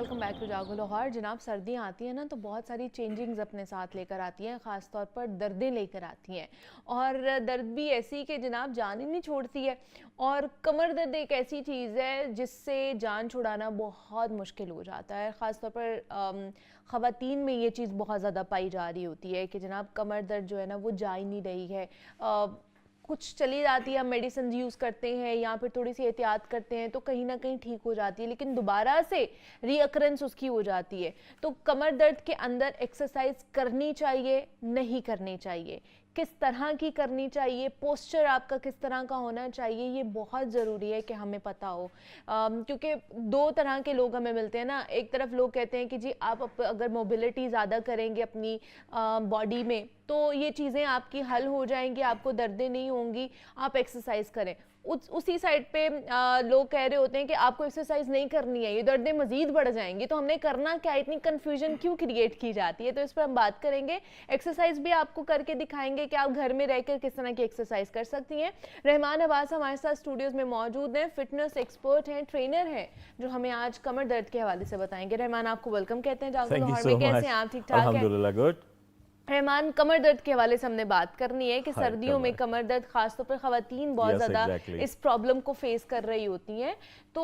Welcome back to जागो लाहौर। जनाब, सर्दियाँ आती हैं ना तो बहुत सारी चेंजिंग्स अपने साथ लेकर आती हैं, ख़ास तौर पर दर्दें लेकर आती हैं। और दर्द भी ऐसी कि जनाब जान ही नहीं छोड़ती है। और कमर दर्द एक ऐसी चीज़ है जिससे जान छुड़ाना बहुत मुश्किल हो जाता है। ख़ास तौर पर ख़वातीन में ये चीज़ बहुत ज़्यादा पाई जा रही होती है कि जनाब कमर दर्द जो है ना वो जा ही नहीं रही है। कुछ चली जाती है, हम मेडिसिन यूज़ करते हैं या फिर थोड़ी सी एहतियात करते हैं तो कहीं ना कहीं ठीक हो जाती है, लेकिन दोबारा से रीअकरेंस उसकी हो जाती है। तो कमर दर्द के अंदर एक्सरसाइज करनी चाहिए, नहीं करनी चाहिए, किस तरह की करनी चाहिए, पोस्चर आपका किस तरह का होना चाहिए, ये बहुत ज़रूरी है कि हमें पता हो। क्योंकि दो तरह के लोग हमें मिलते हैं ना। एक तरफ लोग कहते हैं कि जी आप अगर मोबिलिटी ज़्यादा करेंगे अपनी बॉडी में तो ये चीज़ें आपकी हल हो जाएंगी, आपको दर्दें नहीं होंगी, आप एक्सरसाइज करें। उसी साइड पे लोग कह रहे होते हैं कि आपको एक्सरसाइज नहीं करनी है, ये दर्दें मजीद बढ़ जाएंगी। तो हमने करना क्या, इतनी कन्फ्यूजन क्यों क्रिएट की जाती है? तो इस पर हम बात करेंगे। एक्सरसाइज भी आपको करके दिखाएंगे कि आप घर में रहकर किस तरह की एक्सरसाइज कर सकती हैं। रहमान अब्बास हमारे साथ स्टूडियोज में मौजूद हैं, फिटनेस एक्सपर्ट हैं, ट्रेनर हैं, जो हमें आज कमर दर्द के हवाले से बताएंगे। रहमान, आपको वेलकम कहते हैं जागो लाहौर में। कैसे हैं आप? ठीक ठाक है? अल्हम्दुलिल्लाह गुड। रहमान, कमर दर्द के हवाले से हमने बात करनी है कि हाँ, सर्दियों में कमर दर्द, खासतौर पर ख़वातीन बहुत ज़्यादा इस प्रॉब्लम को फेस कर रही होती हैं। तो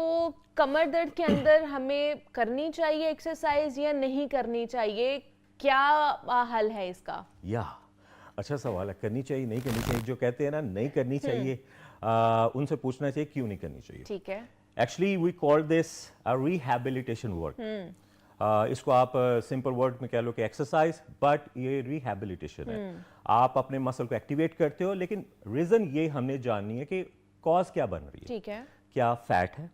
कमर दर्द के अंदर हमें करनी चाहिए एक्सरसाइज या नहीं करनी चाहिए? क्या हल है इसका? अच्छा सवाल है। करनी चाहिए नहीं करनी चाहिए, जो कहते हैं ना नहीं करनी चाहिए उनसे पूछना चाहिए क्यों नहीं करनी चाहिए। ठीक है। Actually we call this a rehabilitation work. इसको आप सिंपल वर्ड में कह लो कि एक्सरसाइज, बट ये रिहैबिलिटेशन है। आप अपने मसल को एक्टिवेट करते हो, लेकिन रीजन ये हमने जाननी है कि कॉज क्या बन रही है। ठीक है। क्या फैट है,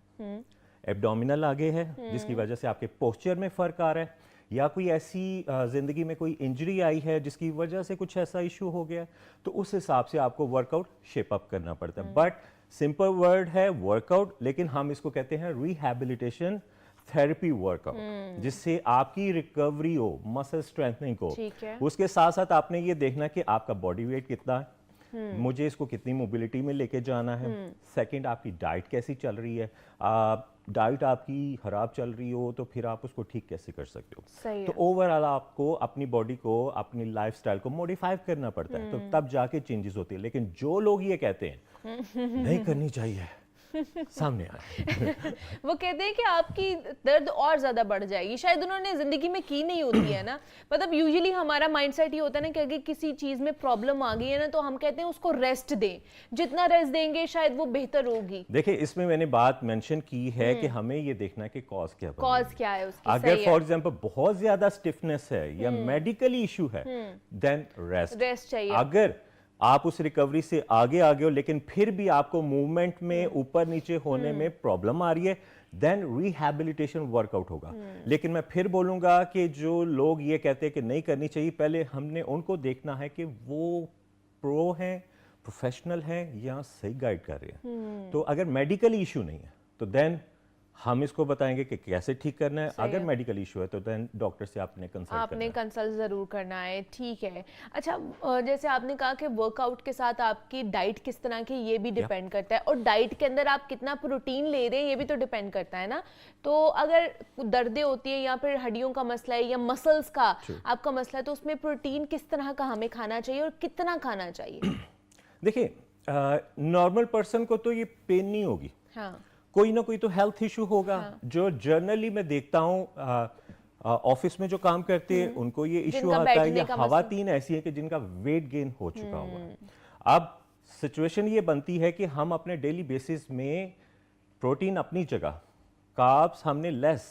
एब्डोमिनल आगे है जिसकी वजह से आपके पोस्चर में फर्क आ रहा है, या कोई ऐसी जिंदगी में कोई इंजरी आई है जिसकी वजह से कुछ ऐसा इशू हो गया, तो उस हिसाब से आपको वर्कआउट शेप अप करना पड़ता है। बट सिंपल वर्ड है वर्कआउट, लेकिन हम इसको कहते हैं रिहैबिलिटेशन थेरेपी वर्कआउट, जिससे आपकी रिकवरी हो, मसल स्ट्रेंथनिंग को। उसके साथ साथ आपने ये देखना कि आपका बॉडी वेट कितना है, मुझे इसको कितनी मोबिलिटी में लेके जाना है। सेकंड, आपकी डाइट कैसी चल रही है। डाइट आपकी खराब चल रही हो तो फिर आप उसको ठीक कैसे कर सकते हो। तो ओवरऑल आपको अपनी बॉडी को, अपनी लाइफस्टाइल को मॉडिफाई करना पड़ता है, तो तब जाके चेंजेस होती है। लेकिन जो लोग ये कहते हैं नहीं करनी चाहिए, सामने आए वो कहते हैं कि आपकी दर्द और ज्यादा बढ़ जाएगी, शायद उन्होंने जिंदगी में की नहीं होती है ना। मतलब यूजुअली हमारा माइंडसेट ये होता है ना कि अगर किसी चीज में प्रॉब्लम आ गई है ना तो हम कहते हैं उसको रेस्ट दें, जितना रेस्ट देंगे शायद वो बेहतर होगी। देखिए, इसमें मैंने बात मेंशन की है कि हमें ये देखना है कि कॉज क्या है उसकी। अगर फॉर एग्जांपल बहुत ज्यादा स्टिफनेस है या मेडिकली इशू है, देन रेस्ट चाहिए। अगर आप उस रिकवरी से आगे आ गए हो लेकिन फिर भी आपको मूवमेंट में ऊपर नीचे होने में प्रॉब्लम आ रही है, देन रिहैबिलिटेशन वर्कआउट होगा। लेकिन मैं फिर बोलूंगा कि जो लोग ये कहते हैं कि नहीं करनी चाहिए, पहले हमने उनको देखना है कि वो प्रो हैं, प्रोफेशनल हैं या सही गाइड कर रहे हैं। तो अगर मेडिकल इशू नहीं है तो देन हम इसको बताएंगे कि कैसे ठीक करना है। अगर मेडिकल इशू है तो देन डॉक्टर से आपने कंसल्ट जरूर करना है। ठीक है। अच्छा, जैसे आपने कहा कि वर्कआउट के साथ आपकी डाइट किस तरह की, ये भी डिपेंड करता है, और डाइट के अंदर आप कितना प्रोटीन ले रहे हैं ये भी तो डिपेंड करता है ना। तो अगर दर्दें होती है या फिर हड्डियों का मसला है या मसल्स का आपका मसला है, तो उसमें प्रोटीन किस तरह का हमें खाना चाहिए और कितना खाना चाहिए? देखिए, नॉर्मल पर्सन को तो ये पेन नहीं होगी। कोई ना कोई तो हेल्थ इशू होगा। जो जर्नली मैं देखता हूँ ऑफिस में जो काम करते हैं उनको ये इशू आता है, या खवातीन ऐसी है कि जिनका वेट गेन हो चुका हुआ है। अब सिचुएशन ये बनती है कि हम अपने डेली बेसिस में प्रोटीन अपनी जगह, कार्ब्स हमने लेस,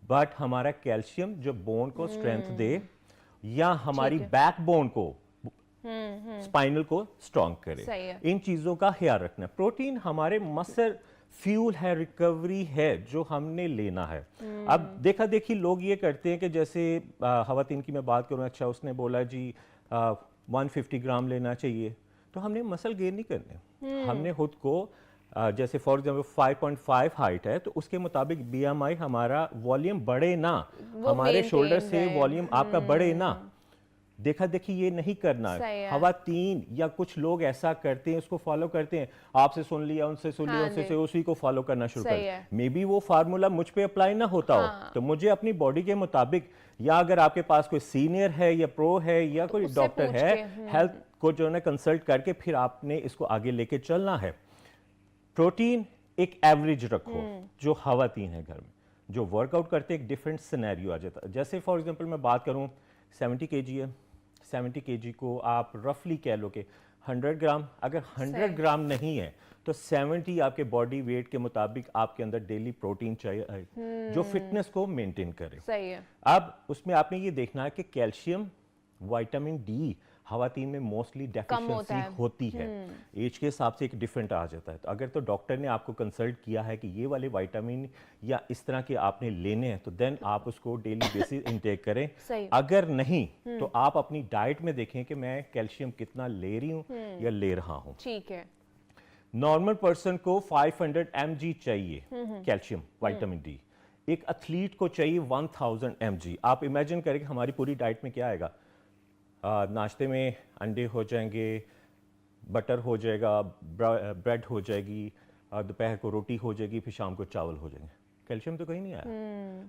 बट हमारा कैल्शियम जो बोन को स्ट्रेंथ दे या हमारी बैकबोन को, स्पाइनल को स्ट्रॉन्ग करे, इन चीजों का ख्याल रखना। प्रोटीन हमारे मसल फ्यूल है, रिकवरी है जो हमने लेना है। अब देखा देखी लोग ये करते हैं कि जैसे खवातीन की मैं बात करूं, अच्छा उसने बोला जी 150 ग्राम लेना चाहिए, तो हमने मसल गेन नहीं करने। हमने खुद को जैसे फॉर एग्जांपल 5.5 हाइट है तो उसके मुताबिक BMI हमारा वॉल्यूम बढ़े ना, हमारे शोल्डर से वॉल्यूम आपका बढ़े ना, देखा देखी ये नहीं करना है। खवातीन या कुछ लोग ऐसा करते हैं, उसको फॉलो करते हैं, आपसे सुन लिया, उनसे सुन लिया, उनसे उसी को फॉलो करना शुरू कर। मे बी वो फार्मूला मुझ पे अप्लाई ना होता हो, तो मुझे अपनी बॉडी के मुताबिक, या अगर आपके पास कोई सीनियर है या प्रो है या कोई डॉक्टर है, हेल्थ को जो है कंसल्ट करके फिर आपने इसको आगे लेके चलना है। प्रोटीन एक एवरेज रखो। जो खवातीन है घर में जो वर्कआउट करते एक डिफरेंट सिनेरियो आ जाता है। जैसे फॉर एग्जांपल मैं बात करूं 70 केजी है, 70 केजी को आप रफली कह लो कि 100 ग्राम, अगर 100 ग्राम नहीं है तो 70 आपके बॉडी वेट के मुताबिक आपके अंदर डेली प्रोटीन चाहिए जो फिटनेस को मेंटेन करे। सही है। अब उसमें आपने ये देखना है कि कैल्शियम, विटामिन डी खवातीन में मोस्टली डेफिशिएंसी होती है। एज के हिसाब से एक डिफरेंट आ जाता है। तो अगर तो डॉक्टर ने आपको कंसल्ट किया है कि ये वाले विटामिन या इस तरह के आपने लेने हैं, तो देन आप उसको डेली बेसिस इनटेक करें। अगर नहीं तो आप अपनी डाइट में देखें कि मैं कैल्शियम कितना ले रही हूँ या ले रहा हूँ। ठीक है। नॉर्मल पर्सन को 500 mg चाहिए कैल्शियम विटामिन डी, एक एथलीट को चाहिए 1000 mg। आप इमेजिन करें कि हमारी पूरी डाइट में क्या आएगा। नाश्ते में अंडे हो जाएंगे, बटर हो जाएगा, ब्रेड हो जाएगी, दोपहर को रोटी हो जाएगी, फिर शाम को चावल हो जाएंगे। कैल्शियम तो कहीं नहीं आया,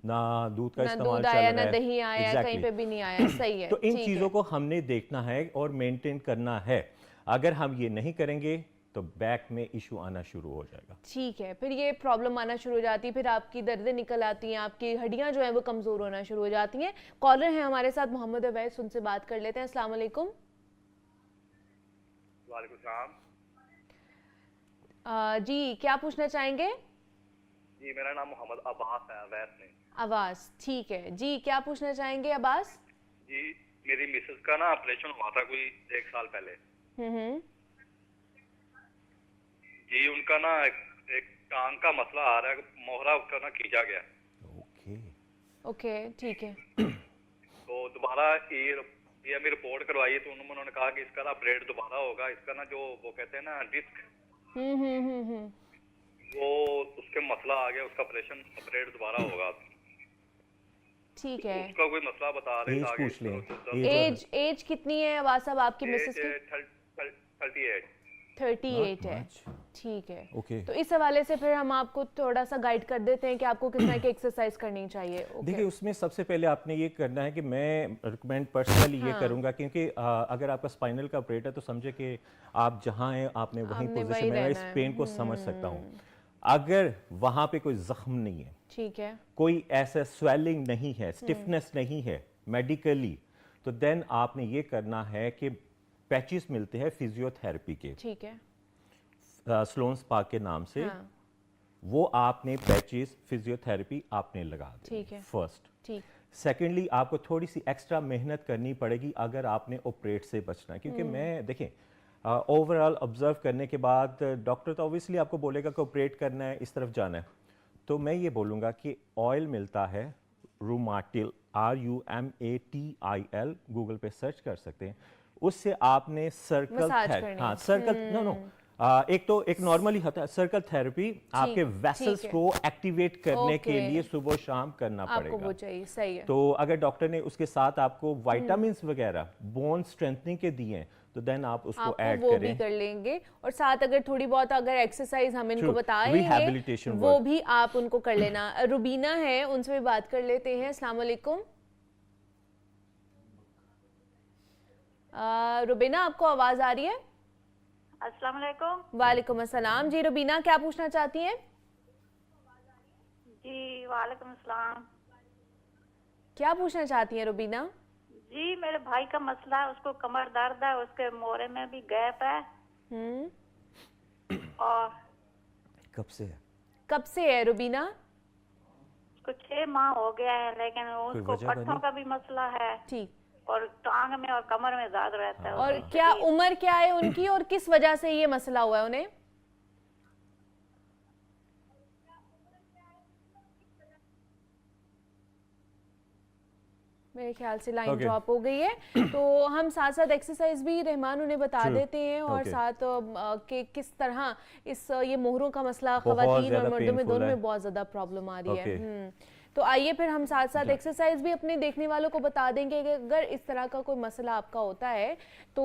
ना दूध का इस्तेमाल चल रहा है, ना दही आया, कहीं पे भी नहीं आया। सही है। तो इन चीजों को हमने देखना है और मेंटेन करना है। अगर हम ये नहीं करेंगे तो बैक में इशू आना शुरू हो जाएगा। ठीक है, फिर ये प्रॉब्लम आना शुरू हो जाती है, फिर आपकी दर्दें निकल आती हैं, आपकी हड्डियां जो हैं वो कमजोर होना शुरू हो जाती हैं। कॉलर है हमारे साथ मोहम्मद अवैस, उनसे बात कर लेते हैं। अस्सलाम वालेकुम। वालेकुम सलाम। जी क्या पूछना चाहेंगे? जी मेरा नाम मोहम्मद अब्बास है, अवैस नहीं। अब्बास, ठीक है जी, क्या पूछना चाहेंगे अब्बास? जी मेरी मिसेस का ना ऑपरेशन हुआ था कोई 1 साल पहले। जी उनका ना एक टांग का मसला आ रहा है, मोहरा उसका ना खींचा गया। ओके ठीक है। तो दोबारा ये हमें रिपोर्ट करवाई तो उन्होंने कहा कि इसका ना ऑपरेट दोबारा होगा। इसका ना जो वो कहते हैं ना डिस्क, वो उसके मसला आ गया, उसका ऑपरेट दोबारा होगा। ठीक है। उसका कोई मसला बता रहे थे आगे। एज कितनी है अब्बास साहब आपकी मिसेस की? 38 है। ठीक है। तो इस हवाले से फिर हम आपको थोड़ा सा गाइड कर देते हैं कि आपको किस तरह की एक्सरसाइज करनी चाहिए। देखिए उसमें सबसे पहले आपने ये करना है कि मैं रिकमेंड पर्सनली ये करूंगा, क्योंकि अगर आपका स्पाइनल का ऑपरेट है तो समझे कि आप जहां हैं आपने वहीं पोजीशन में, इस पेन को समझ सकता हूँ। अगर वहां पे कोई जख्म नहीं है, ठीक है, कोई ऐसा स्वेलिंग नहीं है, स्टिफनेस नहीं है मेडिकली, तो देन आपने ये करना है कि पैचेस मिलते हैं फिजियोथेरेपी के, ठीक है, स्लोन स्पा के नाम से। वो आपने पैचेस फिजियोथेरेपी आपने लगा दी। ठीक है। फर्स्ट। ठीक। सेकेंडली आपको थोड़ी सी एक्स्ट्रा मेहनत करनी पड़ेगी अगर आपने ऑपरेट से बचना है, क्योंकि मैं देखें ओवरऑल ऑब्जर्व करने के बाद डॉक्टर तो ऑब्वियसली आपको बोलेगा कि ऑपरेट करना है, इस तरफ जाना है, तो मैं ये बोलूँगा कि ऑयल मिलता है रूमाटिल, RUMATIL, गूगल पे सर्च कर सकते हैं। उससे आपने सर्कल एक नॉर्मली होता है सर्कल थेरेपी, आपके वेसल्स को एक्टिवेट करने के लिए सुबह शाम करना पड़ेगा। वो चाहिए। सही है। तो अगर डॉक्टर ने उसके साथ आपको विटामिन्स वगैरह बोन स्ट्रेंथनिंग के दिए हैं तो देन आप उसको ऐड वो करें। भी कर लेंगे, और साथ अगर थोड़ी बहुत अगर एक्सरसाइज हम इनको बताएंगे वो भी आप उनको कर लेना। रुबीना है, उनसे भी बात कर लेते हैं। अस्सलाम वालेकुम। रुबीना आपको आवाज आ रही है? अस्सलाम वालेकुम। वालेकुम अस्सलाम। जी रुबीना क्या पूछना चाहती हैं? जी वालेकुम अस्सलाम। क्या पूछना चाहती हैं रुबीना? जी मेरे भाई का मसला है, उसको कमर दर्द है, उसके मोरे में भी गैप है। और कब से है रुबीना? उसको 6 माह हो गया है, लेकिन उसको पट्टों का भी मसला है। ठीक। और टांग में और कमर में दर्द रहता है। और क्या उम्र क्या है उनकी और किस वजह से ये मसला हुआ है उन्हें? मेरे ख्याल से लाइन ड्रॉप हो गई है। तो हम साथ साथ एक्सरसाइज भी रहमान उन्हें बता देते हैं, और साथ के किस तरह इस ये मोहरों का मसला खवातीन और मर्दों में दोनों में बहुत ज्यादा प्रॉब्लम आ रही है। तो आइए फिर हम साथ साथ एक्सरसाइज भी अपने देखने वालों को बता देंगे कि अगर इस तरह का कोई मसला आपका होता है तो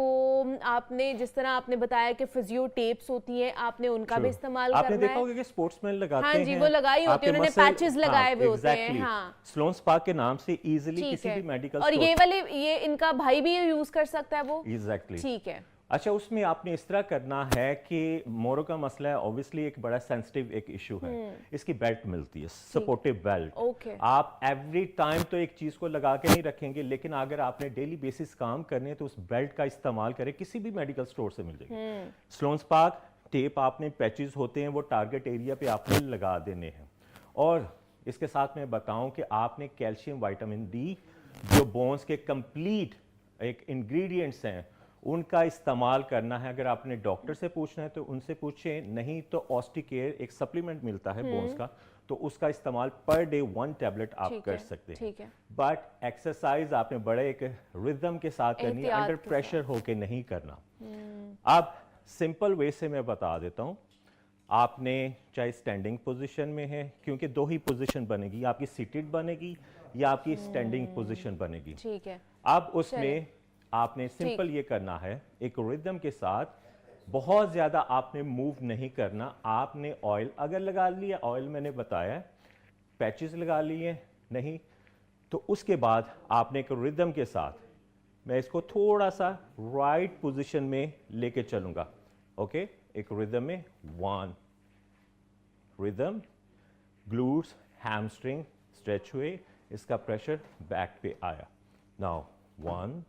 आपने जिस तरह आपने बताया कि फिजियो टेप्स होती हैं, आपने उनका भी इस्तेमाल करना है। आपने देखा होगा कि स्पोर्ट्समैन लगाते हैं। हाँ जी, वो लगाई होती है, उन्होंने पैचेस लगाए हुए होते हैं। हाँ, स्लोन स्पार्क के नाम से इजीली किसी भी मेडिकल और ये इनका भाई भी यूज कर सकता है वो। एग्जैक्टली ठीक है। अच्छा, उसमें आपने इस तरह करना है कि मोरो का मसला है, ऑब्वियसली एक बड़ा सेंसिटिव एक इशू है। इसकी बेल्ट मिलती है, सपोर्टिव बेल्ट। आप एवरी टाइम तो एक चीज को लगा के नहीं रखेंगे, लेकिन अगर आपने डेली बेसिस काम करने हैं तो उस बेल्ट का इस्तेमाल करें, किसी भी मेडिकल स्टोर से मिल जाएगी। स्लोन स्पार्क टेप आपने पैचेस होते हैं वो टारगेट एरिया पे आपने लगा देने हैं। और इसके साथ मैं बताऊं कि आपने कैल्शियम, विटामिन डी जो बोन्स के कंप्लीट एक इंग्रेडिएंट्स हैं उनका इस्तेमाल करना है। अगर आपने डॉक्टर से पूछना है तो उनसे पूछें, नहीं तो ऑस्टिकेयर एक सप्लीमेंट मिलता है बोन्स का, तो उसका इस्तेमाल पर डे 1 टैबलेट आप कर सकते हैं। बट एक्सरसाइज आपने बड़े एक रिदम के साथ करनी है, अंडर प्रेशर होके नहीं करना। अब सिंपल वे से मैं बता देता हूं, आपने चाहे स्टैंडिंग पोजीशन में है, क्योंकि दो ही पोजीशन बनेगी, आपकी सीटेड बनेगी या आपकी स्टैंडिंग पोजीशन बनेगी। ठीक है। अब उसमें आपने सिंपल ये करना है, एक रिदम के साथ बहुत ज्यादा आपने मूव नहीं करना। आपने ऑयल अगर लगा लिया, ऑयल मैंने बताया, पैचेस लगा लिए नहीं, तो उसके बाद आपने एक रिदम के साथ, मैं इसको थोड़ा सा राइट पोजीशन में लेके चलूंगा। ओके, एक रिदम में 1 रिदम, ग्लूट्स हैमस्ट्रिंग स्ट्रेच हुए, इसका प्रेशर बैक पे आया। नाउ 1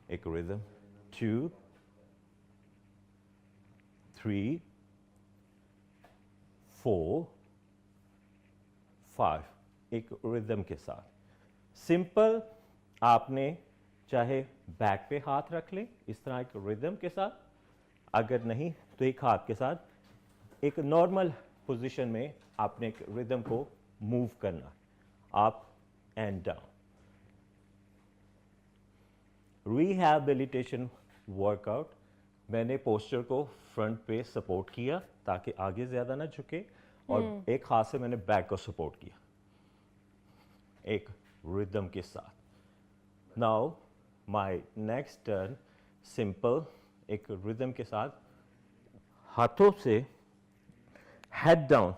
एक रिदम, 2 3 4 5 एक रिदम के साथ। सिंपल, आपने चाहे बैक पे हाथ रख लें इस तरह एक रिदम के साथ, अगर नहीं तो एक हाथ के साथ एक नॉर्मल पोजीशन में आपने एक रिदम को मूव करना, up and down. Rehabilitation workout, मैंने पोस्चर को फ्रंट पे सपोर्ट किया ताकि आगे ज्यादा ना झुके, और एक हाथ से मैंने बैक को सपोर्ट किया एक रिदम के साथ। Now my next turn, simple, एक रिदम के साथ हाथों से हेड डाउन,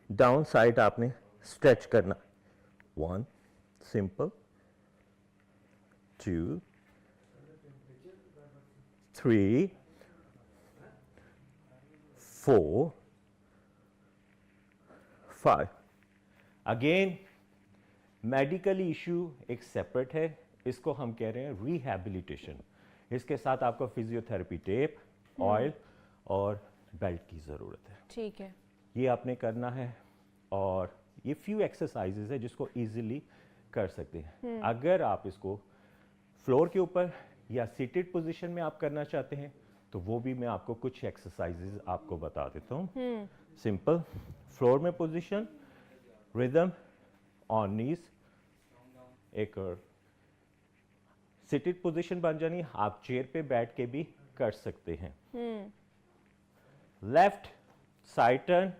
डाउन साइड आपने स्ट्रेच करना। 1 सिंपल, 2 3 4 5। अगेन मेडिकली इशू एक सेपरेट है, इसको हम कह रहे हैं रिहैबिलिटेशन। इसके साथ आपको फिजियोथेरेपी टेप, ऑयल और बेल्ट की ज़रूरत है। ठीक है, ये आपने करना है, और ये फ्यू एक्सरसाइजेज है जिसको इजीली कर सकते हैं। अगर आप इसको फ्लोर के ऊपर या सीटेड पोजीशन में आप करना चाहते हैं तो वो भी मैं आपको कुछ एक्सरसाइजेज आपको बता देता हूँ। सिंपल, फ्लोर में पोजीशन, रिदम ऑन नीज, एक सीटेड पोजीशन बन जानी, आप चेयर पे बैठ के भी कर सकते हैं। लेफ्ट साइड टर्न,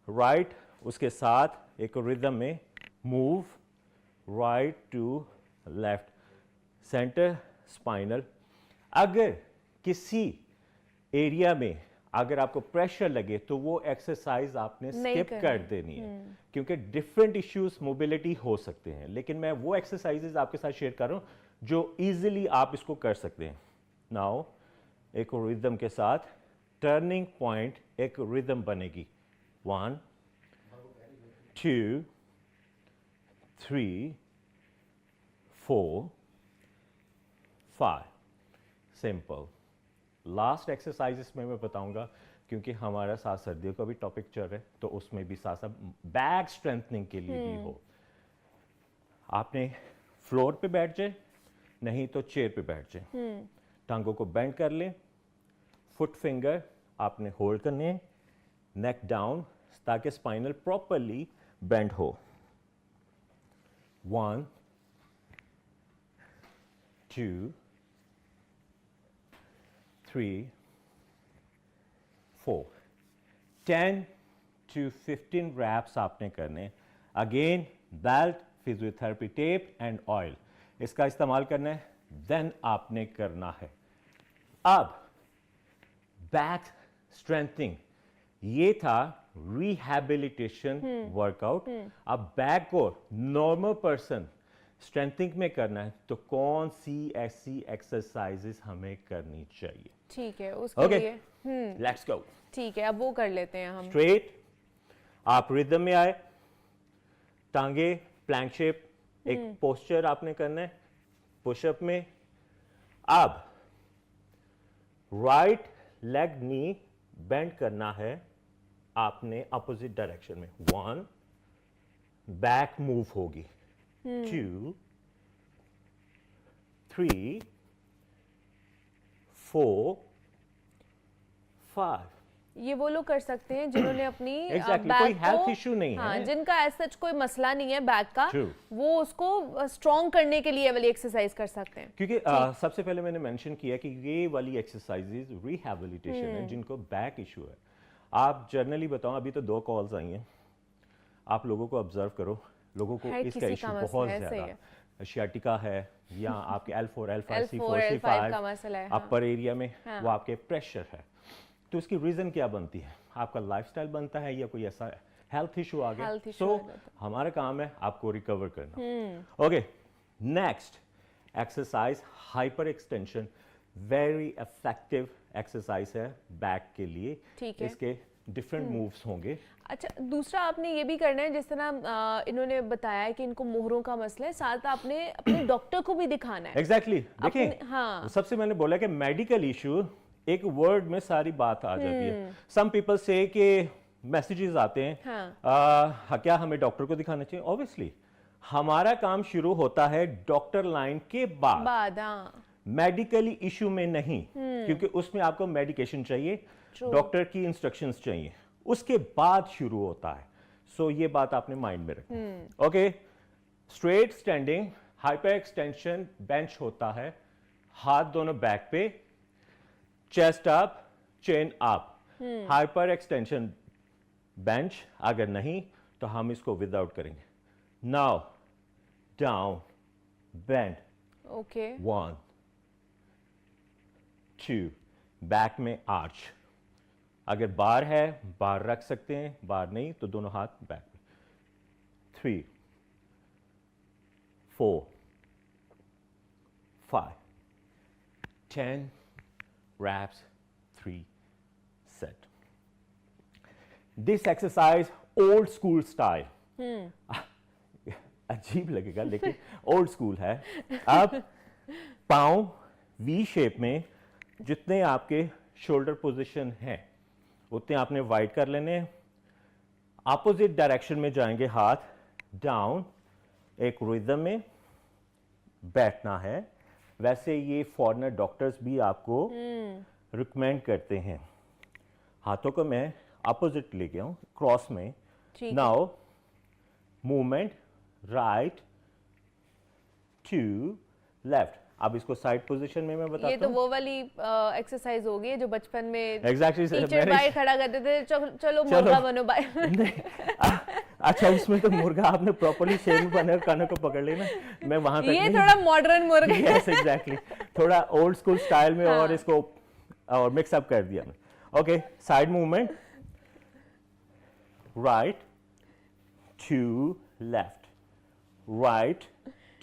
राइट, उसके साथ एक रिदम में move right to left, center spinal. अगर किसी एरिया में अगर आपको प्रेशर लगे तो वो एक्सरसाइज आपने स्किप कर देनी है, क्योंकि डिफरेंट इश्यूज मोबिलिटी हो सकते हैं। लेकिन मैं वो एक्सरसाइजेज आपके साथ शेयर कर रहा हूं जो इजीली आप इसको कर सकते हैं। नाउ एक रिदम के साथ टर्निंग पॉइंट, एक रिदम बनेगी। 1 2 3 4 5। सिंपल। लास्ट एक्सरसाइजेस में मैं बताऊंगा, क्योंकि हमारा साथ सर्दियों का भी टॉपिक चल रहा है, तो उसमें भी साथ साथ बैक स्ट्रेंथनिंग के लिए भी हो। आपने फ्लोर पे बैठ जाए, नहीं तो चेयर पे बैठ जाए, टांगों को बेंड कर लें, फुट फिंगर आपने होल्ड करने, नेक डाउन, ताकि स्पाइनल प्रॉपरली बेंड हो। 1 2 3 4 10 to 15 रैप्स आपने करने। Again belt, physiotherapy tape and oil, इसका इस्तेमाल करना है, देन आपने करना है। अब बैक स्ट्रेंथनिंग, ये था रिहैबिलिटेशन वर्कआउट। अब बैक को नॉर्मल पर्सन स्ट्रेंथनिंग में करना है तो कौन सी ऐसी एक्सरसाइजेस हमें करनी चाहिए? ठीक है, उसके लिए लेट्स गो। ठीक है, अब वो कर लेते हैं हम। स्ट्रेट, आप रिदम में आए, टांगे प्लैंक शेप, एक पोस्चर आपने करना है पुशअप में। अब राइट लेग नी बेंड करना है आपने अपोजिट डायरेक्शन में। 1, बैक मूव होगी, 2, 3, 4, 5। ये वो लोग कर सकते हैं जिन्होंने अपनी Exactly, बैक कोई को, हेल्थ इशू नहीं हाँ, है, जिनका ऐसा कोई मसला नहीं है बैक का, True. वो उसको स्ट्रॉन्ग करने के लिए वाली एक्सरसाइज कर सकते हैं। क्योंकि सबसे पहले मैंने मेंशन किया कि ये वाली एक्सरसाइजेज रिहैबिलिटेशन है जिनको बैक इशू है। आप जनरली बताओ, अभी तो 2 कॉल्स आई हैं, आप लोगों को ऑब्जर्व करो, लोगों को हर इसका किसी इशू का मसला बहुत है, सही ज्यादा शियाटिका है या आपके L4, L5, L4, C4, L5 का C5 मसला है, हाँ। अपर एरिया में हाँ। वो आपके प्रेशर है। तो इसकी रीजन क्या बनती है? आपका लाइफस्टाइल बनता है या कोई ऐसा हेल्थ इशू आ गया? Health issue सो आ जाता हमारा काम है आपको रिकवर करना। Okay, next exercise hyper extension, very effective exercise है बैक के लिए। ठीक है। इसके डिफरेंट मूव्स होंगे। अच्छा, दूसरा आपने ये भी करना है, जिस तरह इन्होंने बताया है कि इनको मोहरों का मसला है, साथ आपने अपने डॉक्टर को भी दिखाना है। एग्जैक्टली देखिए, हाँ। सबसे मैंने बोला कि मेडिकल इशू एक वर्ड में सारी बात आ जाती है। सम पीपल से कि मैसेजेस आते हैं, हाँ। क्या हमें डॉक्टर को दिखाना चाहिए? ऑब्वियसली हमारा काम शुरू होता है डॉक्टर लाइन के बाद, हाँ। मेडिकली इशू में नहीं, क्योंकि उसमें आपको मेडिकेशन चाहिए, डॉक्टर की इंस्ट्रक्शंस चाहिए, उसके बाद शुरू होता है। सो ये बात आपने माइंड में रखनी। Okay, straight standing, hyper extension bench होता है, हाथ दोनों बैक पे, chest up, chain up. Hyper extension bench, अगर नहीं तो हम इसको विदाउट करेंगे। Now down bend, okay. 1, 2, back में आर्च। अगर बार है बार रख सकते हैं, बार नहीं तो दोनों हाथ बैक में। 3, 4, 5, 10 reps, 3 set. This exercise old school style. अजीब लगेगा लेकिन ओल्ड स्कूल है। अब पाँव वी शेप में, जितने आपके शोल्डर पोजीशन है उतने आपने वाइड कर लेने। अपोजिट डायरेक्शन में जाएंगे, हाथ डाउन, एक रिदम में बैठना है। वैसे ये फॉरेनर डॉक्टर्स भी आपको रिकमेंड करते हैं। हाथों को मैं अपोजिट ले गया हूं, क्रॉस में। Now movement right to left. अब इसको साइड पोजीशन में मैं बताता हूं। ये तो वो वाली एक्सरसाइज होगी जो बचपन में Exactly, टीचर बाहर खड़ा करते थे, चलो मुर्गा बनो अच्छा, उसमें तो मुर्गा आपने प्रॉपर्ली शेप बना कानों को पकड़ लेना, मैं वहां तक ये नहीं। थोड़ा मॉडर्न मुर्गा। यस एग्जैक्टली, थोड़ा ओल्ड स्कूल स्टाइल में। और इसको और मिक्स अप कर दिया मैं। Okay, side movement, right to left, right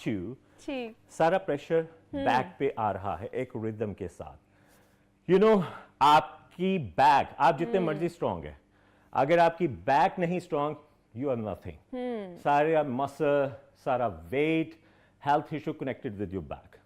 to. ठीक। सारा प्रेशर बैक पे आ रहा है एक रिदम के साथ। यू नो, आपकी बैक, आप जितने मर्जी स्ट्रांग है, अगर आपकी बैक नहीं स्ट्रांग, यू आर नथिंग। सारा मसल, सारा weight, health issue connected with your back.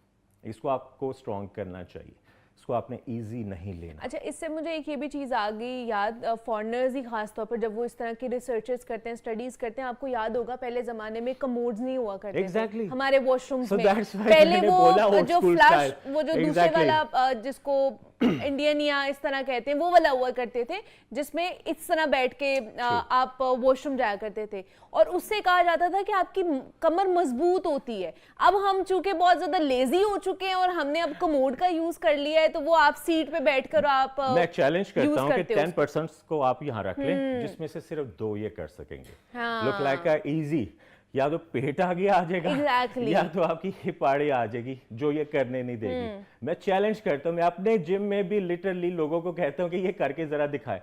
इसको आपको स्ट्रांग करना चाहिए, इसको आपने इजी नहीं लेना। अच्छा, इससे मुझे एक ये भी चीज़ आ गई याद, फॉरेनर्स ही खास तौर पर जब वो इस तरह की रिसर्चेस करते हैं, स्टडीज करते हैं, आपको याद होगा पहले ज़माने में कमोड्स नहीं हुआ करते Exactly. थे हमारे वॉशरूम्स So में। that's why पहले मैंने बोला वो old जो school फ्लैश, style. वो जो दूसरे Exactly. वाला जिसको इंडियन या इस तरह कहते हैं वो वाला हुआ करते थे, जिसमें इस तरह बैठ के आप वॉशरूम जाया करते थे, और उससे कहा जाता था कि आपकी कमर मजबूत होती है। अब हम चूंकि बहुत ज्यादा लेजी हो चुके हैं और हमने अब कमोड का यूज कर लिया है, तो वो आप सीट पे बैठकर आप मैं चैलेंज करता हूं कि 10% को आप यहां रख लें, जिसमें से सिर्फ 2 ये कर सकेंगे। लुक लाइक अ इजी, या तो पेट आगे आ जाएगा, या तो आपकी हिप आड़े आ जाएगी, जो ये करने नहीं देगी। मैं चैलेंज करता हूँ, मैं अपने जिम में भी लिटरली लोगों को कहता हूँ कि ये करके जरा दिखाए।